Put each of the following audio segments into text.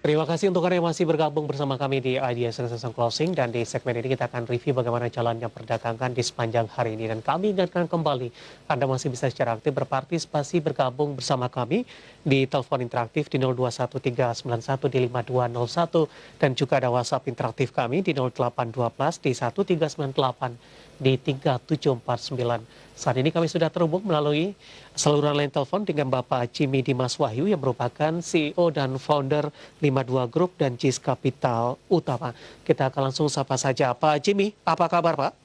Terima kasih untuk Anda yang masih bergabung bersama kami di IDS Session Closing, dan di segmen ini kita akan review bagaimana jalannya perdagangan di sepanjang hari ini. Dan kami ingatkan kembali, Anda masih bisa secara aktif berpartisipasi bergabung bersama kami di telepon interaktif di 021391 di 5201, dan juga ada WhatsApp interaktif kami di 0812 di 1398 di 3749. Saat ini kami sudah terhubung melalui saluran line telepon dengan Bapak Jimmy Dimas Wahyu yang merupakan CEO dan founder 52 Group dan JIS Capital Utama. Kita akan langsung sapa saja. Pak Jimmy, apa kabar Pak?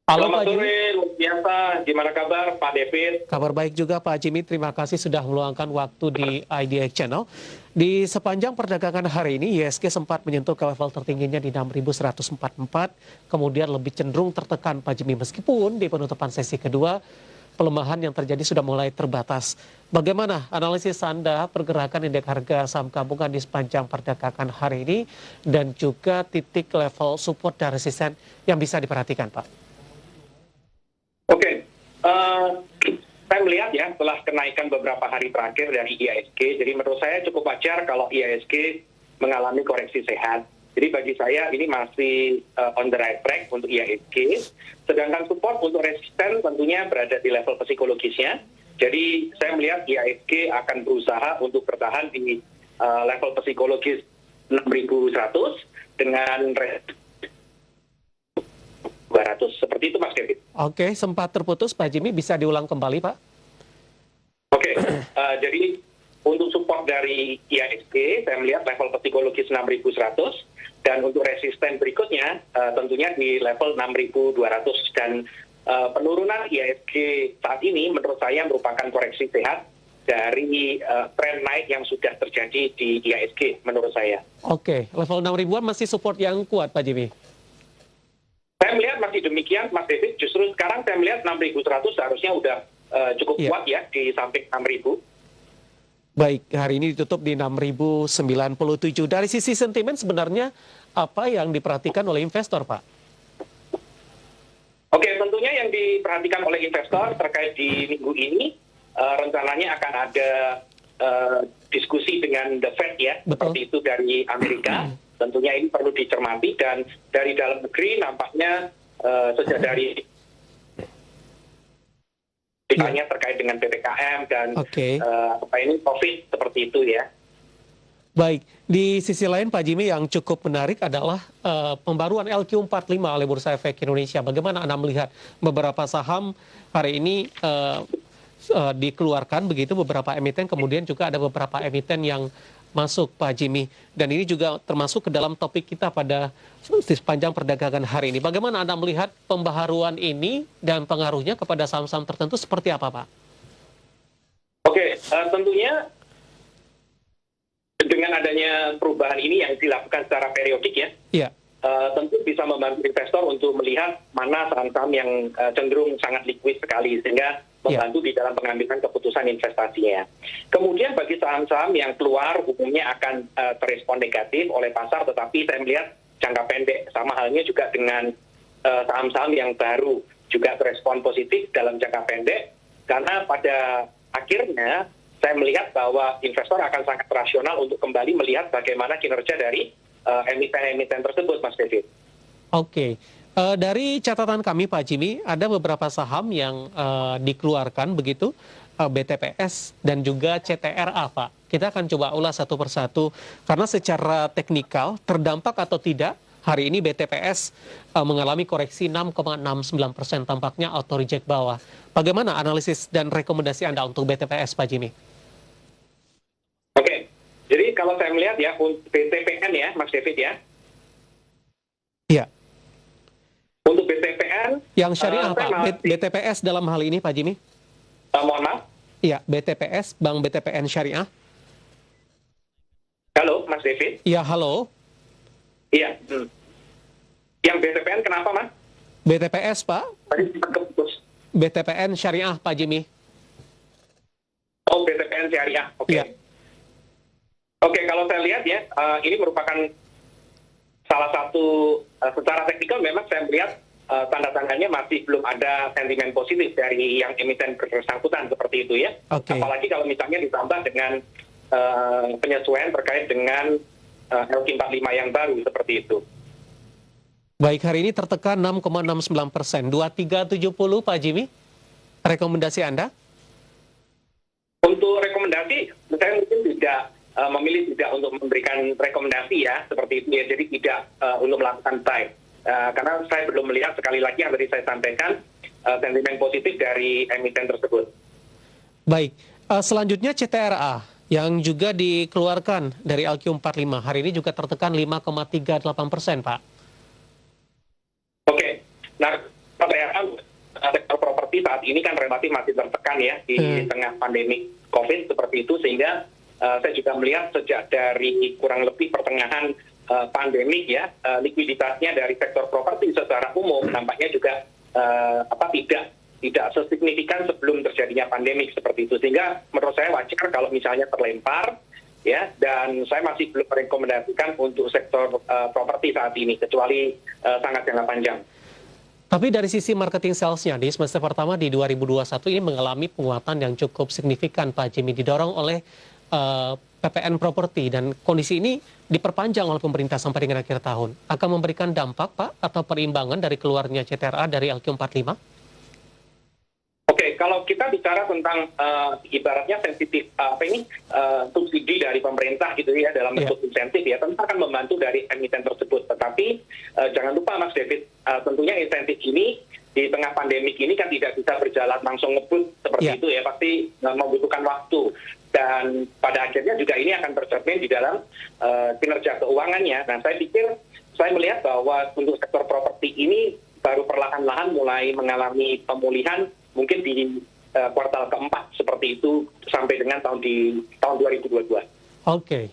Halo Selamat Pak Jimmy. sore, luar biasa. Gimana kabar Pak David? Kabar baik juga Pak Jimmy, terima kasih sudah meluangkan waktu di IDX Channel. Di sepanjang perdagangan hari ini, IHSG sempat menyentuh ke level tertingginya di 6.144, kemudian lebih cenderung tertekan Pak Jimmy, meskipun di penutupan sesi kedua, pelemahan yang terjadi sudah mulai terbatas. Bagaimana analisis Anda pergerakan indeks harga saham gabungan di sepanjang perdagangan hari ini, dan juga titik level support dan resisten yang bisa diperhatikan Pak? Oke, saya melihat ya setelah kenaikan beberapa hari terakhir dari IHSG, jadi menurut saya cukup wajar kalau IHSG mengalami koreksi sehat. Jadi bagi saya ini masih on the right track untuk IHSG, sedangkan support untuk resisten tentunya berada di level psikologisnya. Jadi saya melihat IHSG akan berusaha untuk bertahan di level psikologis 6.100 dengan 200, seperti itu Mas David. Oke, sempat terputus Pak Jimmy, bisa diulang kembali Pak? Oke, jadi untuk support dari IHSG, saya melihat level psikologis 6.100, dan untuk resisten berikutnya tentunya di level 6.200, dan penurunan IHSG saat ini menurut saya merupakan koreksi sehat dari tren naik yang sudah terjadi di IHSG menurut saya. Oke, level 6.000-an masih support yang kuat Pak Jimmy? Saya melihat masih demikian, Mas David. Justru sekarang saya melihat 6.100 seharusnya udah cukup kuat ya di samping 6.000. Baik, hari ini ditutup di 6.097. Dari sisi sentimen sebenarnya apa yang diperhatikan oleh investor, Pak? Oke, tentunya yang diperhatikan oleh investor terkait di minggu ini, rencananya akan ada diskusi dengan The Fed ya, seperti itu dari Amerika. Tentunya ini perlu dicermati, dan dari dalam negeri nampaknya sejak dari ditanya terkait dengan PPKM dan COVID seperti itu ya. Baik, di sisi lain Pak Jimmy yang cukup menarik adalah pembaruan LQ45 oleh Bursa Efek Indonesia. Bagaimana Anda melihat beberapa saham hari ini dikeluarkan begitu, beberapa emiten, kemudian juga ada beberapa emiten yang masuk Pak Jimmy, dan ini juga termasuk ke dalam topik kita pada sepanjang perdagangan hari ini. Bagaimana Anda melihat pembaharuan ini dan pengaruhnya kepada saham-saham tertentu seperti apa Pak? Oke, tentunya dengan adanya perubahan ini yang dilakukan secara periodik ya, tentu bisa membantu investor untuk melihat mana saham-saham yang cenderung sangat liquid sekali, sehingga membantu di dalam pengambilan keputusan investasinya. Kemudian bagi saham-saham yang keluar umumnya akan terespon negatif oleh pasar, tetapi saya melihat jangka pendek sama halnya juga dengan saham-saham yang baru juga terespon positif dalam jangka pendek, karena pada akhirnya saya melihat bahwa investor akan sangat rasional untuk kembali melihat bagaimana kinerja dari emiten-emiten tersebut, Mas David. Oke. Dari catatan kami Pak Jimmy, ada beberapa saham yang dikeluarkan begitu, BTPS dan juga CTRA Pak. Kita akan coba ulas satu persatu, karena secara teknikal terdampak atau tidak, hari ini BTPS mengalami koreksi 6,69%, tampaknya auto reject bawah. Bagaimana analisis dan rekomendasi Anda untuk BTPS Pak Jimmy? Oke, jadi kalau saya melihat ya, BTPN ya Mas David ya. Iya. Untuk BTPN yang syariah Pak, BTPS dalam hal ini Pak Jimmy? Mohon maaf? Iya, BTPS, Bank BTPN Syariah. Halo, Mas David? Iya, halo. Iya. Yang BTPN kenapa, Mas? BTPS, Pak. Tadi sempat keputus. BTPN Syariah, Pak Jimmy. Oh, BTPN Syariah, oke. Iya. Oke, kalau saya lihat ya, ini merupakan salah satu, secara teknikal memang saya melihat tanda-tandanya masih belum ada sentimen positif dari yang emiten bersangkutan seperti itu ya. Apalagi kalau misalnya ditambah dengan penyesuaian terkait dengan LQ45 yang baru seperti itu. Baik, hari ini tertekan 6,69%, 2370 Pak Jimmy. Rekomendasi Anda? Untuk rekomendasi, saya mungkin tidak memilih tidak untuk memberikan rekomendasi ya, seperti itu ya. Jadi tidak untuk melakukan buy. Karena saya belum melihat, sekali lagi yang tadi saya sampaikan, sentimen positif dari emiten tersebut. Baik, selanjutnya CTRA yang juga dikeluarkan dari LQ45 hari ini juga tertekan 5,38%, Pak. Oke, nah CTRA sektor properti saat ini kan relatif masih tertekan ya di tengah pandemi COVID seperti itu, sehingga saya juga melihat sejak dari kurang lebih pertengahan pandemik ya, likuiditasnya dari sektor properti secara umum nampaknya juga tidak sesignifikan sebelum terjadinya pandemik seperti itu, sehingga menurut saya wajar kalau misalnya terlempar ya, dan saya masih belum merekomendasikan untuk sektor properti saat ini kecuali sangat jangka panjang. Tapi dari sisi marketing sales-nya di semester pertama di 2021 ini mengalami penguatan yang cukup signifikan, Pak Jimmy, didorong oleh PPN properti, dan kondisi ini diperpanjang oleh pemerintah sampai dengan akhir tahun. Akan memberikan dampak, Pak, atau perimbangan dari keluarnya CTRA dari LQ45? Oke, kalau kita bicara tentang ibaratnya sensitif subsidi dari pemerintah gitu ya, dalam bentuk insentif ya, tentu akan membantu dari emiten tersebut. Tetapi jangan lupa Mas David, tentunya insentif ini di tengah pandemik ini kan tidak bisa berjalan langsung ngebut seperti itu ya, pasti membutuhkan waktu. Dan pada akhirnya juga ini akan tercermin di dalam kinerja keuangannya. Nah, saya melihat bahwa untuk sektor properti ini baru perlahan-lahan mulai mengalami pemulihan mungkin di kuartal keempat seperti itu sampai dengan tahun 2022. Oke.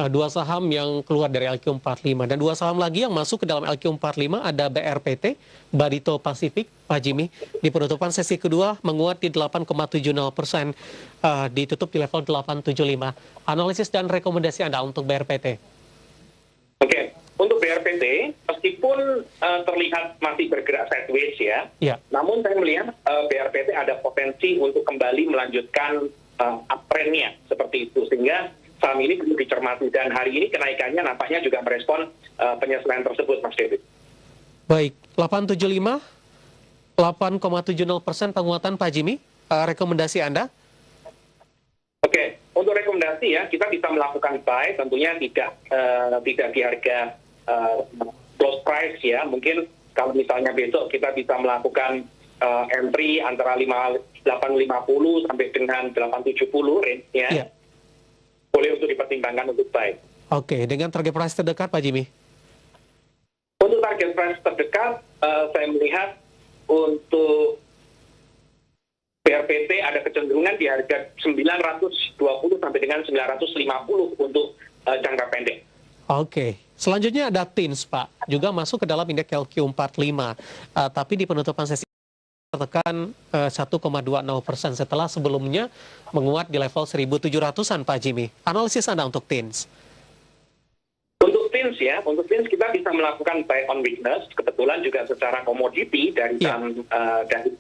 Dua saham yang keluar dari LQ45 dan dua saham lagi yang masuk ke dalam LQ45 ada BRPT, Barito Pacific, Pak Jimmy. Di penutupan sesi kedua menguat di 8,70%, ditutup di level 875. Analisis dan rekomendasi Anda untuk BRPT? Oke, untuk BRPT meskipun terlihat masih bergerak sideways ya, namun saya melihat BRPT ada potensi untuk kembali melanjutkan uptrend-nya seperti itu, sehingga saham ini perlu dicermati, dan hari ini kenaikannya nampaknya juga merespon penyesuaian tersebut, Mas David. Baik, 875, 8,70% penguatan, Pak Jimmy. Rekomendasi Anda? Oke, untuk rekomendasi ya, kita bisa melakukan buy, tentunya tidak di harga close price ya. Mungkin kalau misalnya besok kita bisa melakukan entry antara 850 sampai dengan 870 range ya. Boleh untuk dipertimbangkan untuk buy. Oke, dengan target price terdekat, Pak Jimmy? Untuk target price terdekat, saya melihat untuk BRPT ada kecenderungan di harga 920 sampai dengan 950 untuk jangka pendek. Oke, selanjutnya ada TINS, Pak. Juga masuk ke dalam indeks LQ45, tapi di penutupan sesi tertekan 1,20% setelah sebelumnya menguat di level 1.700-an, Pak Jimmy. Analisis Anda untuk TINS? Untuk TINS kita bisa melakukan buy on weakness. Kebetulan juga secara komoditi dari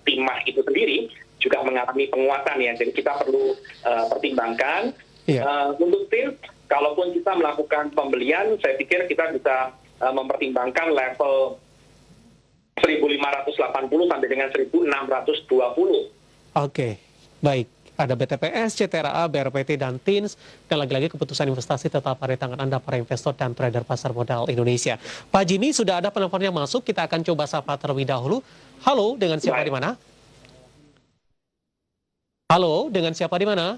timah itu sendiri juga mengalami penguatan ya. Jadi kita perlu pertimbangkan. Untuk TINS, kalaupun kita melakukan pembelian, saya pikir kita bisa mempertimbangkan level 1.580 sampai dengan 1.620. Oke, baik. Ada BTPS, CTRA, BRPT, dan TINS. Dan lagi-lagi keputusan investasi tetap ada di tangan Anda, para investor dan trader pasar modal Indonesia. Pak Jimmy, sudah ada penelpon yang masuk. Kita akan coba sapa terlebih dahulu. Halo, dengan siapa di mana? Halo, dengan siapa di mana?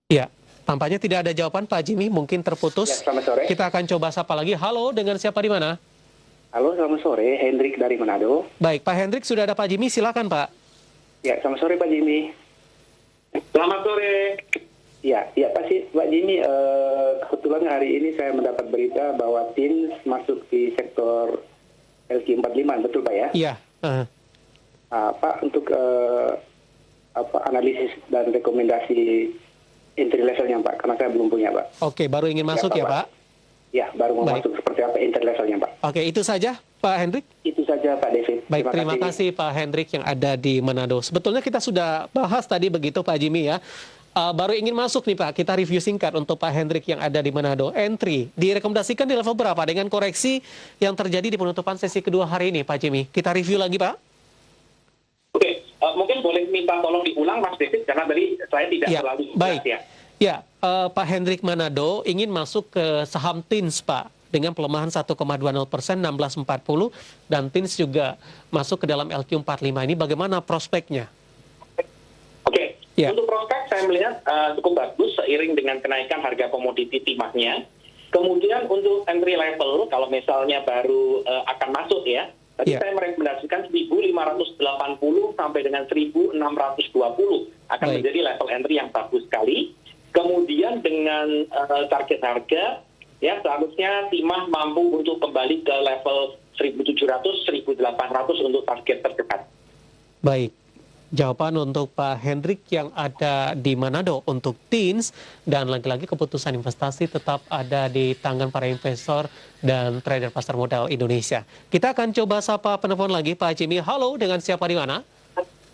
Ya, tampaknya tidak ada jawaban, Pak Jimmy. Mungkin terputus. Ya, selamat sore. Kita akan coba sapa lagi. Halo, dengan siapa di mana? Halo, selamat sore. Hendrik dari Manado. Baik, Pak Hendrik, sudah ada Pak Jimmy. Silakan, Pak. Ya, selamat sore, Pak Jimmy. Selamat sore. Ya, Pak Jimmy. Kebetulan hari ini saya mendapat berita bahwa TINS masuk di sektor LQ45, betul Pak ya? Iya. Pak, untuk analisis dan rekomendasi entry levelnya Pak, karena saya belum punya Pak. Oke, baru ingin masuk ya Pak? Ya, baru mau masuk seperti apa interlevelnya, Pak. Oke, itu saja Pak Hendrik? Itu saja Pak David. Baik, terima kasih Pak Hendrik yang ada di Manado. Sebetulnya kita sudah bahas tadi begitu Pak Jimmy ya. Baru ingin masuk nih Pak, kita review singkat untuk Pak Hendrik yang ada di Manado. Entry direkomendasikan di level berapa dengan koreksi yang terjadi di penutupan sesi kedua hari ini Pak Jimmy? Kita review lagi Pak. Oke, mungkin boleh minta tolong diulang Mas David, karena tadi saya tidak terlalu baik. Ya, Pak Hendrik Manado ingin masuk ke saham TINS Pak dengan pelemahan 1,20%, 16.40, dan TINS juga masuk ke dalam LQ45. Ini bagaimana prospeknya? Oke, untuk prospek saya melihat cukup bagus seiring dengan kenaikan harga komoditi timahnya. Kemudian untuk entry level, kalau misalnya baru akan masuk ya, tadi saya merekomendasikan 1.580 sampai dengan 1.620 akan menjadi level entry yang bagus sekali. Kemudian dengan target harga, ya seharusnya timah mampu untuk kembali ke level 1.700, 1.800 untuk target terdekat. Baik, jawaban untuk Pak Hendrik yang ada di Manado untuk TINS, dan lagi-lagi keputusan investasi tetap ada di tangan para investor dan trader pasar modal Indonesia. Kita akan coba sapa penelpon lagi Pak Jimmy. Halo, dengan siapa di mana?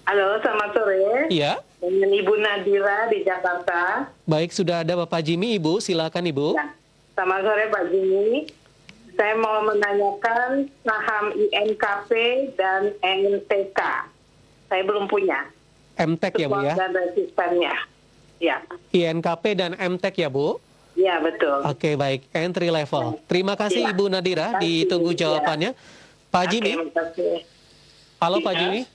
Halo, selamat sore. Iya. Dengan Ibu Nadira di Jakarta. Baik, sudah ada Bapak Jimmy, Ibu. Silakan Ibu. Ya. Selamat sore Pak Jimmy. Saya mau menanyakan saham INKP dan MTK. Saya belum punya. MTEK ya Bu ya? Dan resistennya. Ya. INKP dan MTEK ya Bu? Ya, betul. Oke, baik. Entry level. Terima kasih Ibu Nadira. Ditunggu jawabannya. Pak Jimmy. Halo Pak Jimmy.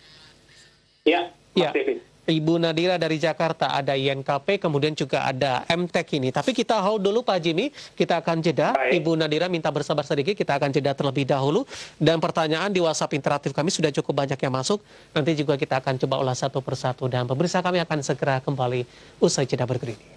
Ya, Mas David. Ibu Nadira dari Jakarta, ada INKP, kemudian juga ada MTEK ini. Tapi kita hold dulu Pak Jimmy, kita akan jeda. Ibu Nadira minta bersabar sedikit, kita akan jeda terlebih dahulu. Dan pertanyaan di WhatsApp interaktif kami sudah cukup banyak yang masuk. Nanti juga kita akan coba ulas satu persatu. Dan pemirsa kami akan segera kembali usai jeda berikut ini.